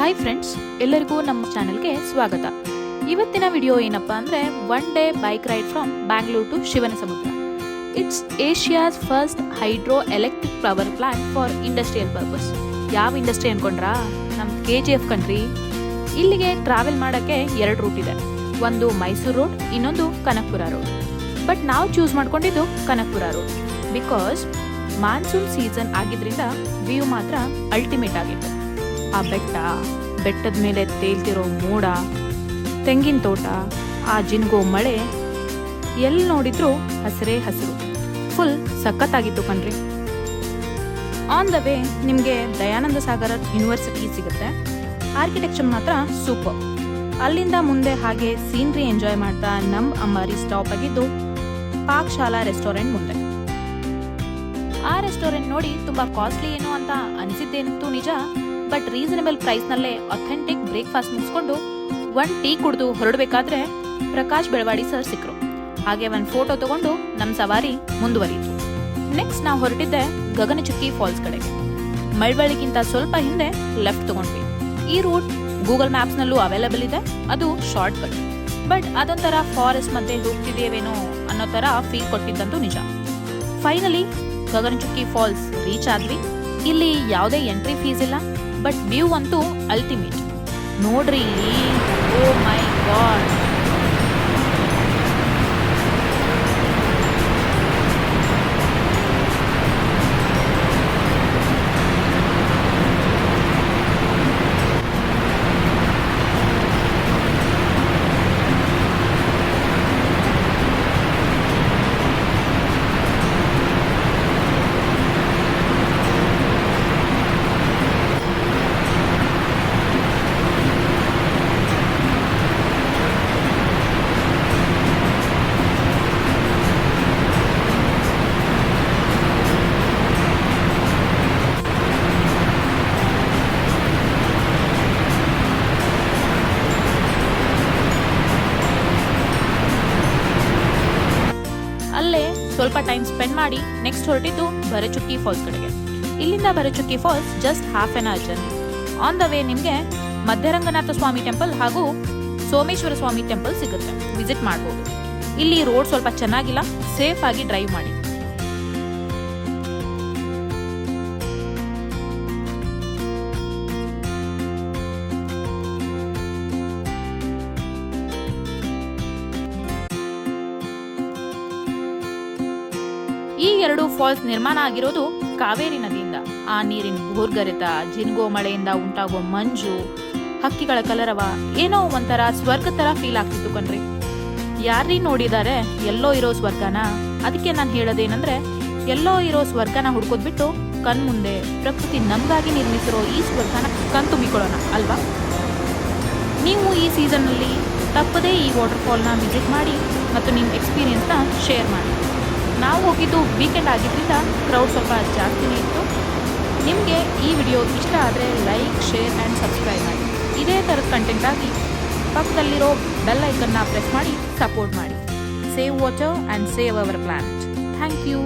Hi friends, ಎಲ್ಲರಿಗೂ ನಮ್ಮ ಚಾನೆಲ್ಗೆ ಸ್ವಾಗತ. ಇವತ್ತಿನ ವಿಡಿಯೋ ಏನಪ್ಪಾ ಅಂದ್ರೆ one day bike ride from Bangalore to Shivanasamudra. It's Asia's first hydro electric power plant for industrial purpose. ಯಾವ ಇಂಡಸ್ಟ್ರಿ ಅನ್ಕೊಂಡ್ರಾ? ನಮ್ KGF ಕಂಟ್ರಿ. ಇಲ್ಲಿಗೆ ಟ್ರಾವೆಲ್ ಮಾಡಕ್ಕೆ 2 ರೂಟ್ ಇದೆ. ಒಂದು ಮೈಸೂರು ರೋಡ್, ಇನ್ನೊಂದು ಕನಕಪುರ ರೋಡ್. ಬಟ್ ನಾವು ಚೂಸ್ ಮಾಡ್ಕೊಂಡಿದ್ದು Kanakapura road because monsoon season ಆಗಿದ್ರಿಂದ ವ್ಯೂ ಮಾತ್ರ ಅಲ್ಟಿಮೇಟ್ ಆಗಿತ್ತು. ಆ ಬೆಟ್ಟದ ಮೇಲೆ ತೇಲ್ತಿರೋ ಮೋಡ, ತೆಂಗಿನ ತೋಟ, ಆ ಜಿನ್ಗೋ ಮಳೆ, ಎಲ್ಲಿ ನೋಡಿದ್ರು ಹಸಿರೇ ಹಸಿರು. ಫುಲ್ ಸಖತ್ತಾಗಿತ್ತು ಕಣ್ರಿ. ಆನ್ ದ ವೇ ನಿಮಗೆ ದಯಾನಂದ ಸಾಗರ ಯೂನಿವರ್ಸಿಟಿ ಸಿಗುತ್ತೆ. ಆರ್ಕಿಟೆಕ್ಚರ್ ಮಾತ್ರ ಸೂಪರ್. ಅಲ್ಲಿಂದ ಮುಂದೆ ಹಾಗೆ ಸೀನ್ರಿ ಎಂಜಾಯ್ ಮಾಡ್ತಾ ನಮ್ ಅಂಬಾರಿ ಸ್ಟಾಪ್ ಆಗಿದ್ದು ಪಾಕಶಾಲಾ ರೆಸ್ಟೋರೆಂಟ್ ಮುಂದೆ. ಆ ರೆಸ್ಟೋರೆಂಟ್ ನೋಡಿ ತುಂಬಾ ಕಾಸ್ಟ್ಲಿ ಏನು ಅಂತ ಅನಿಸಿದ್ದೇನಿತ್ತು ನಿಜ. ಬಟ್ ರೀಸನಬಲ್ ಪ್ರೈಸ್ ನಲ್ಲೇ ಅಥೆಂಟಿಕ್ ಬ್ರೇಕ್ಫಾಸ್ಟ್ ಮುಗಿಸ್ಕೊಂಡು 1 ಟೀ ಕುಡಿದು ಹೊರಡಬೇಕಾದ್ರೆ ಪ್ರಕಾಶ್ ಬೆಳವಾಡಿ ಸರ್ ಸಿಕ್ಕರು. ಹಾಗೆ 1 ಫೋಟೋ ತಗೊಂಡು ನಮ್ ಸವಾರಿ ಮುಂದುವರಿಯಿತು. ನೆಕ್ಸ್ಟ್ ನಾವು ಹೊರಟಿದ್ದೆ ಗಗನಚುಕ್ಕಿ ಫಾಲ್ಸ್ ಕಡೆಗೆ. ಮಳವಳ್ಳಿಗಿಂತ ಸ್ವಲ್ಪ ಹಿಂದೆ ಲೆಫ್ಟ್ ತಗೊಂಡ್ವಿ. ಈ ರೂಟ್ ಗೂಗಲ್ ಮ್ಯಾಪ್ಸ್ ನಲ್ಲೂ ಅವೈಲೇಬಲ್ ಇದೆ. ಅದು ಶಾರ್ಟ್ ಕಟ್. ಬಟ್ ಅದೊಂಥರ ಫಾರೆಸ್ಟ್ ಮಧ್ಯೆ ಹೋಗ್ತಿದೇವೇನೋ ಅನ್ನೋ ತರ ಫೀಲ್ ಕೊಟ್ಟಿದ್ದಂತೂ ನಿಜ. ಫೈನಲಿ ಗಗನಚುಕ್ಕಿ ಫಾಲ್ಸ್ ರೀಚ್ ಆದ್ವಿ. ಇಲ್ಲಿ ಯಾವುದೇ ಎಂಟ್ರಿ ಫೀಸ್ ಇಲ್ಲ. ಬಟ್ ವ್ಯೂ ಅಂತೂ ಅಲ್ಟಿಮೇಟ್. ನೋಡ್ರಿ ಇಲ್ಲಿ, ಓ ಮೈ ಗಾಡ್. ಅಲ್ಲೇ ಸ್ವಲ್ಪ ಟೈಮ್ ಸ್ಪೆಂಡ್ ಮಾಡಿ ನೆಕ್ಸ್ಟ್ ಹೊರಟಿದ್ದು ಭರಚುಕ್ಕಿ ಫಾಲ್ಸ್ ಕಡೆಗೆ. ಇಲ್ಲಿಂದ Bharachukki falls just half an hour journey. On the way ನಿಮಗೆ ಮಧ್ಯರಂಗನಾಥ ಸ್ವಾಮಿ ಟೆಂಪಲ್ ಹಾಗೂ ಸೋಮೇಶ್ವರ ಸ್ವಾಮಿ ಟೆಂಪಲ್ ಸಿಗುತ್ತೆ, ವಿಸಿಟ್ ಮಾಡಬಹುದು. ಇಲ್ಲಿ ರೋಡ್ ಸ್ವಲ್ಪ ಚೆನ್ನಾಗಿಲ್ಲ, ಸೇಫ್ ಆಗಿ ಡ್ರೈವ್ ಮಾಡಿ. ಈ 2 ಫಾಲ್ಸ್ ನಿರ್ಮಾಣ ಆಗಿರೋದು ಕಾವೇರಿ ನದಿಯಿಂದ. ಆ ನೀರಿನ ಭೋರ್ಗರೆತ, ಜಿನ್ಗೋ ಮಳೆಯಿಂದ ಉಂಟಾಗೋ ಮಂಜು, ಹಕ್ಕಿಗಳ ಕಲರವ, ಏನೋ ಒಂಥರ ಸ್ವರ್ಗ ತರ ಫೀಲ್ ಆಗ್ತಿತ್ತು ಕಣ್ರಿ. ಯಾರೀ ನೋಡಿದಾರೆ ಎಲ್ಲೋ ಇರೋ ಸ್ವರ್ಗನ? ಅದಕ್ಕೆ ನಾನು ಹೇಳೋದೇನಂದ್ರೆ, ಎಲ್ಲೋ ಇರೋ ಸ್ವರ್ಗನ ಹುಡ್ಕೋದ್ಬಿಟ್ಟು ಕಣ್ಮುಂದೆ ಪ್ರಕೃತಿ ನಮ್ಗಾಗಿ ನಿರ್ಮಿಸಿರೋ ಈ ಸ್ವರ್ಗನ ಕಣ್ತುಂಬಿಕೊಳ್ಳೋಣ ಅಲ್ವಾ? ನೀವು ಈ ಸೀಸನ್ ನಲ್ಲಿ ತಪ್ಪದೇ ಈ ವಾಟರ್ ಫಾಲ್ನ ವಿಸಿಟ್ ಮಾಡಿ ಮತ್ತು ನಿಮ್ಮ ಎಕ್ಸ್ಪೀರಿಯನ್ಸ್ನ ಶೇರ್ ಮಾಡಿ. ನಾವು ಹೋಗಿದ್ದು ವೀಕೆಂಡ್ ಆಗಿದ್ದರಿಂದ ಕ್ರೌಡ್ ಸ್ವಲ್ಪ ಜಾಸ್ತಿನೇ ಇತ್ತು. ನಿಮಗೆ ಈ ವಿಡಿಯೋ ಇಷ್ಟ ಆದರೆ ಲೈಕ್, ಶೇರ್ ಆ್ಯಂಡ್ ಸಬ್ಸ್ಕ್ರೈಬ್ ಮಾಡಿ. ಇದೇ ಥರದ ಕಂಟೆಂಟ್ ಆಗಿ ಪಕ್ಕದಲ್ಲಿರೋ ಬೆಲ್ ಐಕನ್ನ ಪ್ರೆಸ್ ಮಾಡಿ ಸಪೋರ್ಟ್ ಮಾಡಿ. Save water and save our planet. Thank you.